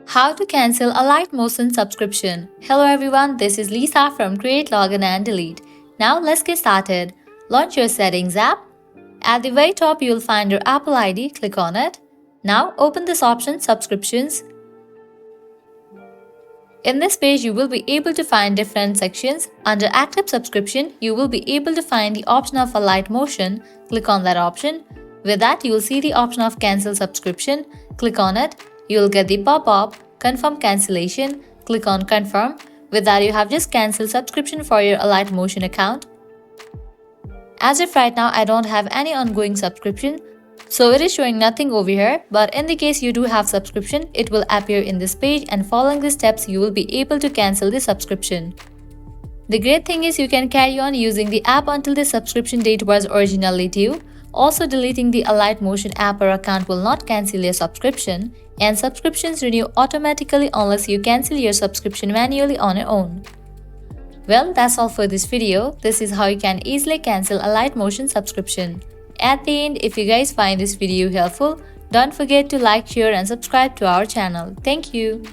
How to cancel Alight Motion subscription. Hello everyone, this is Lisa from Create, Login and Delete. Now let's get started. Launch your Settings app. At the very top, you'll find your Apple ID. Click on it. Now open this option, Subscriptions. In this page, you will be able to find different sections. Under Active Subscription, you will be able to find the option of Alight Motion. Click on that option. With that, you will see the option of Cancel Subscription. Click on it. You will get the pop-up, Confirm Cancellation. Click on Confirm. With that, you have just cancelled subscription for your Alight Motion account. As of right now, I don't have any ongoing subscription, so it is showing nothing over here, but in the case you do have subscription, it will appear in this page, and following the steps, you will be able to cancel the subscription. The great thing is you can carry on using the app until the subscription date was originally due. Also, deleting the Alight Motion app or account will not cancel your subscription, and subscriptions renew automatically unless you cancel your subscription manually on your own. Well, that's all for this video. This is how you can easily cancel Alight Motion subscription. At the end, if you guys find this video helpful, don't forget to like, share and subscribe to our channel. Thank you.